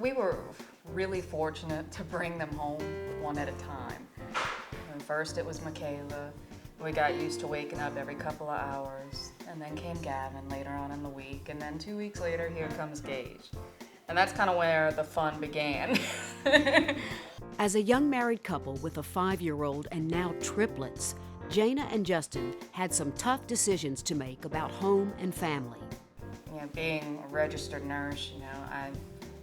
We were really fortunate to bring them home one at a time. And first it was Michaela. We got used to waking up every couple of hours. And then came Gavin later on in the week. And then 2 weeks later, here comes Gage. And that's kind of where the fun began. As a young married couple with a 5-year-old and now triplets, Jana and Justin had some tough decisions to make about home and family. You know, being a registered nurse, at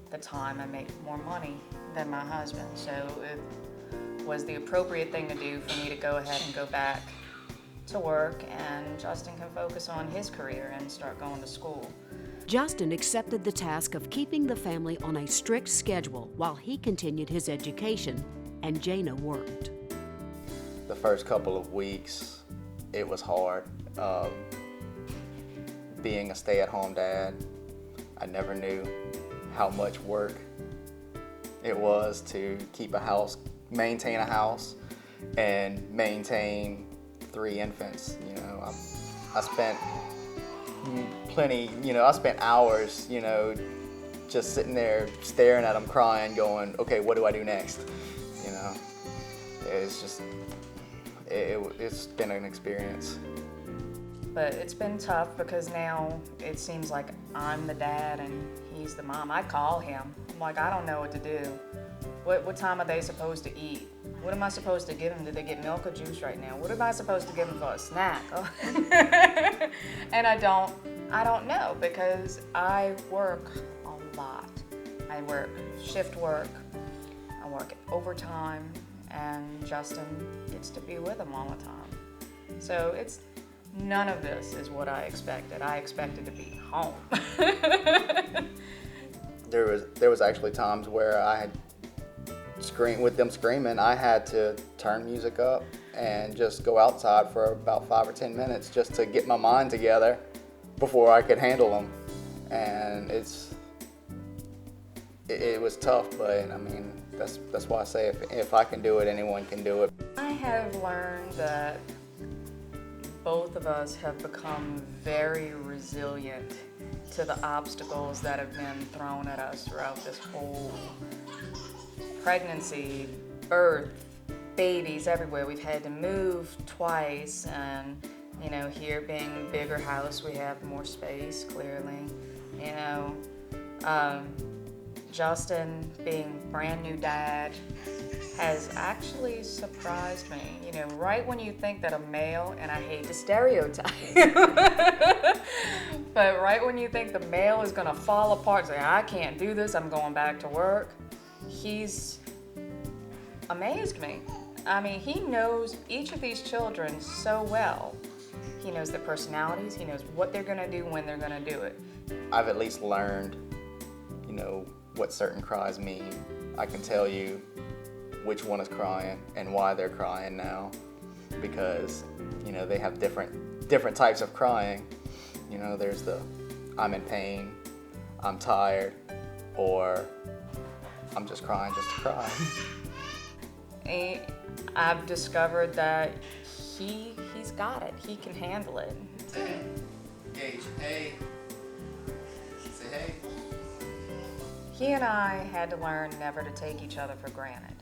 the time I made more money than my husband, so it was the appropriate thing to do for me to go ahead and go back to work, and Justin can focus on his career and start going to school. Justin accepted the task of keeping the family on a strict schedule while he continued his education, and Jana worked. The first couple of weeks, it was hard. Being a stay-at-home dad, I never knew how much work it was to keep a house, maintain a house, and maintain 3 infants. I spent I spent hours, just sitting there staring at them crying, going, okay, what do I do next? It's just, it's been an experience. But it's been tough because now it seems like I'm the dad and he's the mom. I call him. I'm like, I don't know what to do. What time are they supposed to eat? What am I supposed to give them? Do they get milk or juice right now? What am I supposed to give them for a snack? And I don't know because I work a lot. I work shift work, I work overtime, and Justin gets to be with them all the time. So none of this is what I expected. I expected to be home. There was actually times where I had with them screaming, I had to turn music up and just go outside for about 5 or 10 minutes just to get my mind together before I could handle them. And it was tough, but I mean, that's why I say if I can do it, anyone can do it. I have learned that both of us have become very resilient to the obstacles that have been thrown at us throughout this whole pregnancy, birth, babies everywhere. We've had to move twice, and here being a bigger house, we have more space, clearly. Justin being brand new dad has actually surprised me. Right when you think that a male, and I hate to stereotype, but right when you think the male is gonna fall apart, say, I can't do this, I'm going back to work, he's amazed me. I mean, he knows each of these children so well. He knows their personalities, he knows what they're gonna do when they're gonna do it. I've at least learned, what certain cries mean. I can tell you which one is crying and why they're crying now, because, they have different types of crying. There's the I'm in pain, I'm tired, or I'm just crying just to cry. I've discovered that he's got it. He can handle it. Say, Gage, hey. Say hey. He and I had to learn never to take each other for granted.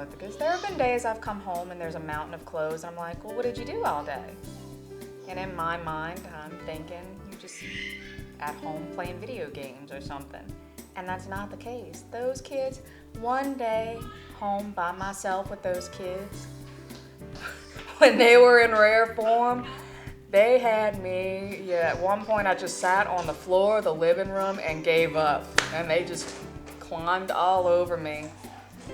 Because there have been days I've come home and there's a mountain of clothes, and I'm like, well, what did you do all day? And in my mind, I'm thinking, you're just at home playing video games or something. And that's not the case. Those kids, one day home by myself with those kids, when they were in rare form, they had me, at one point I just sat on the floor of the living room and gave up. And they just climbed all over me.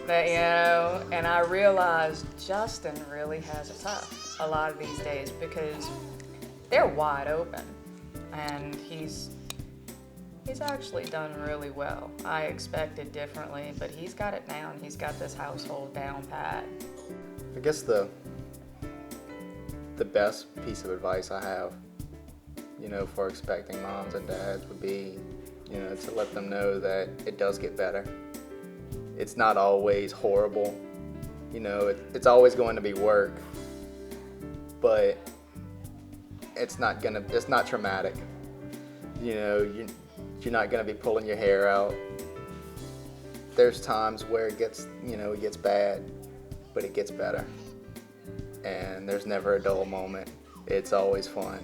And I realized Justin really has it tough a lot of these days because they're wide open. And he's actually done really well. I expected differently, but he's got it now, and he's got this household down pat. I guess the best piece of advice I have, for expecting moms and dads would be, to let them know that it does get better. It's not always horrible. It's always going to be work, but it's not traumatic. You're not gonna be pulling your hair out there's times where it gets bad, but it gets better. And there's never a dull moment. It's always fun.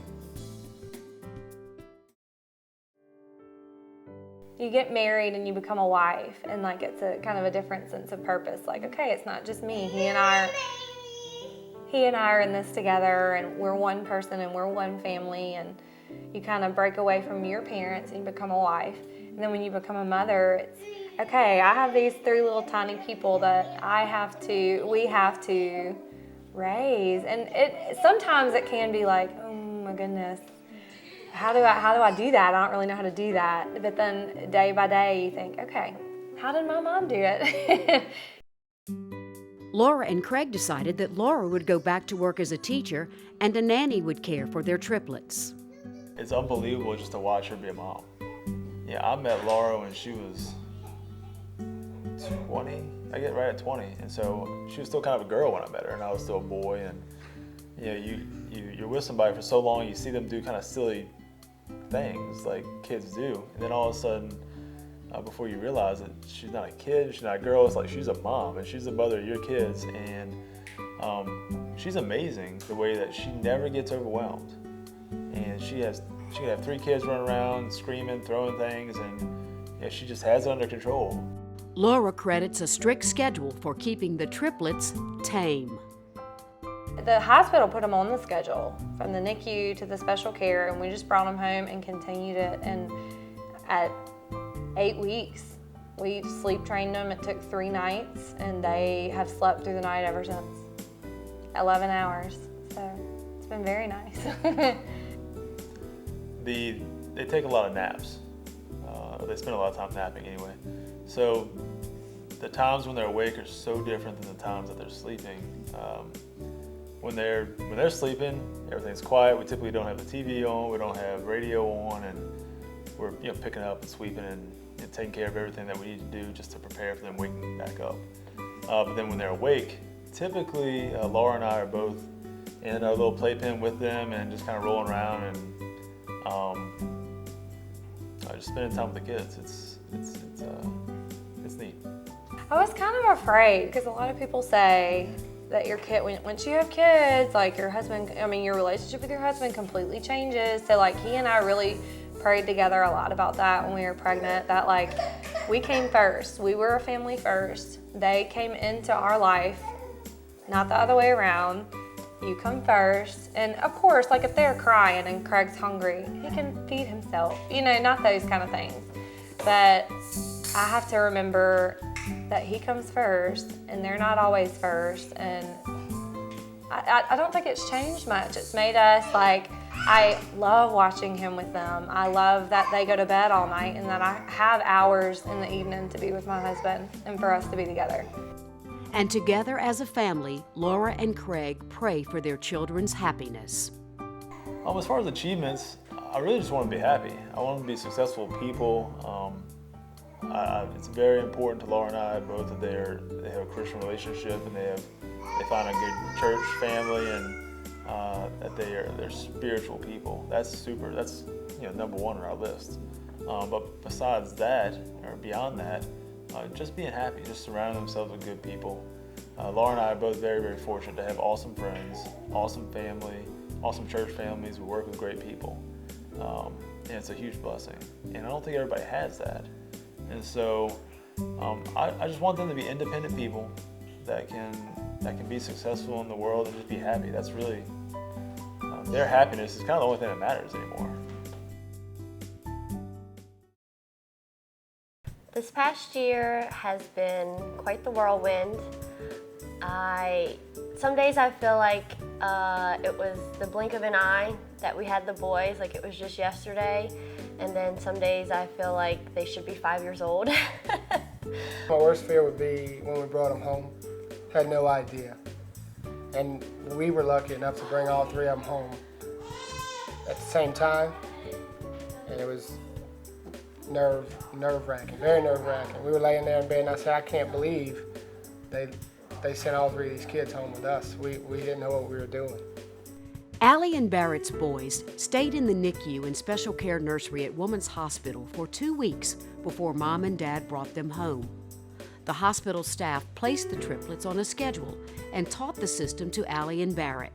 You get married and you become a wife, and like it's a kind of a different sense of purpose. Like, okay, it's not just me. He and I are in this together, and we're one person and we're one family, and you kind of break away from your parents and you become a wife. And then when you become a mother, it's okay, I have these 3 little tiny people that we have to raise. And sometimes it can be like, oh my goodness, how do I do that? I don't really know how to do that. But then day by day you think, okay, how did my mom do it? Laura and Craig decided that Laura would go back to work as a teacher and a nanny would care for their triplets. It's unbelievable just to watch her be a mom. Yeah, I met Laura when she was 20, I get right at 20, and so she was still kind of a girl when I met her, and I was still a boy. And you're with somebody for so long, you see them do kind of silly things like kids do, and then all of a sudden, before you realize it, she's not a kid, she's not a girl. It's like she's a mom, and she's the mother of your kids, and she's amazing the way that she never gets overwhelmed, and she can have 3 kids running around screaming, throwing things, and she just has it under control. Laura credits a strict schedule for keeping the triplets tame. The hospital put them on the schedule, from the NICU to the special care, and we just brought them home and continued it. And at 8 weeks, we sleep trained them. It took 3 nights, and they have slept through the night ever since. 11 hours, so it's been very nice. They take a lot of naps. They spend a lot of time napping anyway. So the times when they're awake are so different than the times that they're sleeping. When they're sleeping, everything's quiet. We typically don't have the TV on, we don't have radio on, and we're picking up and sweeping and taking care of everything that we need to do just to prepare for them waking back up. But then when they're awake, typically Laura and I are both in our little playpen with them and just kind of rolling around and just spending time with the kids. It's neat. I was kind of afraid because a lot of people say that your kid, once you have kids, like your relationship with your husband completely changes. So like he and I really prayed together a lot about that when we were pregnant, that like we came first. We were a family first. They came into our life, not the other way around. You come first. And of course, like if they're crying and Craig's hungry, he can feed himself, not those kind of things. But I have to remember that he comes first, and they're not always first. And I don't think it's changed much. It's made us I love watching him with them. I love that they go to bed all night and that I have hours in the evening to be with my husband and for us to be together. And together as a family, Laura and Craig pray for their children's happiness. As far as achievements, I really just want to be happy. I want them to be successful people. It's very important to Laura and I both that they have a Christian relationship and they find a good church family, and that they're spiritual people. That's super. That's number one on our list. But besides that, or beyond that, just being happy, just surrounding themselves with good people. Laura and I are both very, very fortunate to have awesome friends, awesome family, awesome church families. We work with great people, and it's a huge blessing. And I don't think everybody has that. And so I just want them to be independent people that can be successful in the world and just be happy. That's really their happiness is kind of the only thing that matters anymore. This past year has been quite the whirlwind. Some days I feel like it was the blink of an eye that we had the boys, like it was just yesterday. And then some days I feel like they should be 5 years old. My worst fear would be when we brought them home. Had no idea. And we were lucky enough to bring all 3 of them home at the same time. And it was nerve-wracking, very nerve-wracking. We were laying there in bed and I said, I can't believe they sent all 3 of these kids home with us. We didn't know what we were doing. Allie and Barrett's boys stayed in the NICU and special care nursery at Women's Hospital for 2 weeks before Mom and Dad brought them home. The hospital staff placed the triplets on a schedule and taught the system to Allie and Barrett.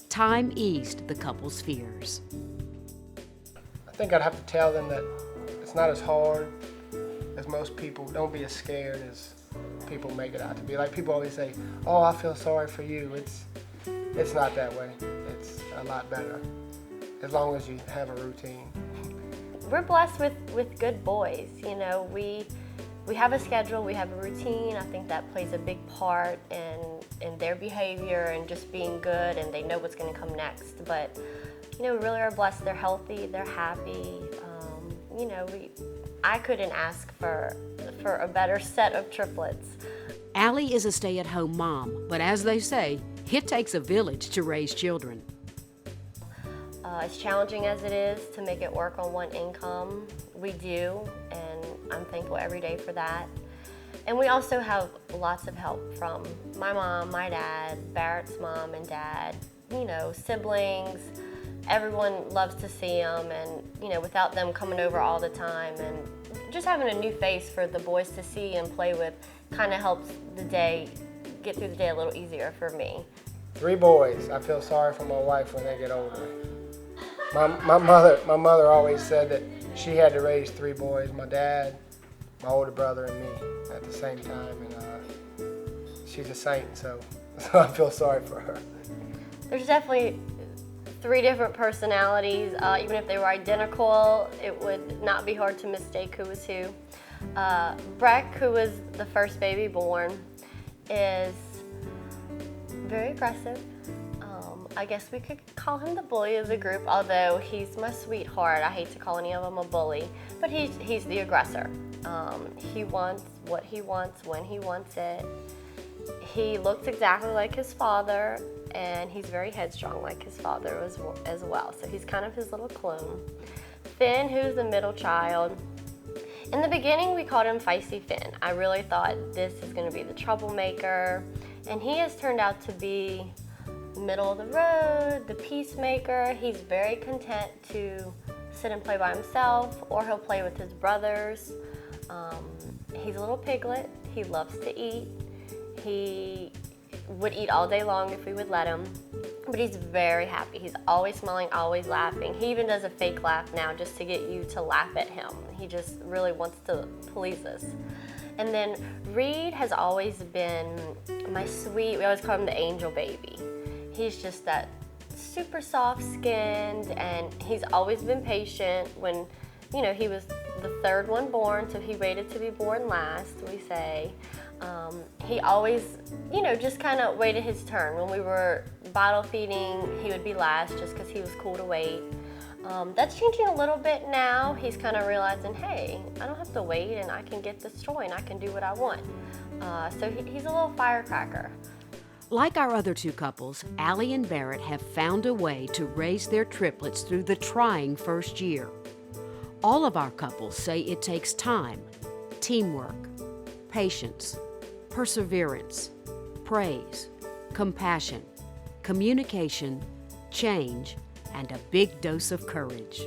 Time eased the couple's fears. I think I'd have to tell them that it's not as hard as most people. Don't be as scared as people make it out to be. Like people always say, "Oh, I feel sorry for you." It's not that way. It's a lot better as long as you have a routine. We're blessed with good boys. You know, we have a schedule, we have a routine. I think that plays a big part in their behavior and just being good, and they know what's going to come next. But you know, we really are blessed. They're healthy, they're happy. You know, I couldn't ask for a better set of triplets. Allie is a stay-at-home mom, but as they say, it takes a village to raise children. As challenging as it is to make it work on one income, we do, and I'm thankful every day for that. And we also have lots of help from my mom, my dad, Barrett's mom and dad, you know, siblings. Everyone loves to see them, and you know, without them coming over all the time and just having a new face for the boys to see and play with kind of helps get through the day a little easier for me. 3 boys. I feel sorry for my wife when they get older. My mother always said that she had to raise 3 boys, my dad, my older brother, and me at the same time, and she's a saint, so I feel sorry for her. There's definitely 3 different personalities. Even if they were identical, it would not be hard to mistake who was who. Breck, who was the first baby born, is very aggressive. I guess we could call him the bully of the group, although he's my sweetheart. I hate to call any of them a bully, but he's the aggressor. He wants what he wants when he wants it. He looks exactly like his father, and he's very headstrong like his father as well. So he's kind of his little clone. Finn, who's the middle child. In the beginning, we called him Feisty Finn. I really thought this is going to be the troublemaker, and he has turned out to be middle of the road, the peacemaker. He's very content to sit and play by himself, or he'll play with his brothers. He's a little piglet. He loves to eat. He would eat all day long if we would let him, but he's very happy. He's always smiling, always laughing. He even does a fake laugh now just to get you to laugh at him. He just really wants to please us. And then Reed has always been my sweet, we always call him the angel baby. He's just that super soft-skinned, and he's always been patient. When, you know, he was the 3rd one born, so he waited to be born last, we say. He always, you know, just kind of waited his turn. When we were bottle feeding, he would be last just because he was cool to wait. That's changing a little bit now. He's kind of realizing, hey, I don't have to wait, and I can get this toy, and I can do what I want. So he's a little firecracker. Like our other 2 couples, Allie and Barrett have found a way to raise their triplets through the trying first year. All of our couples say it takes time, teamwork, patience, perseverance, praise, compassion, communication, change, and a big dose of courage.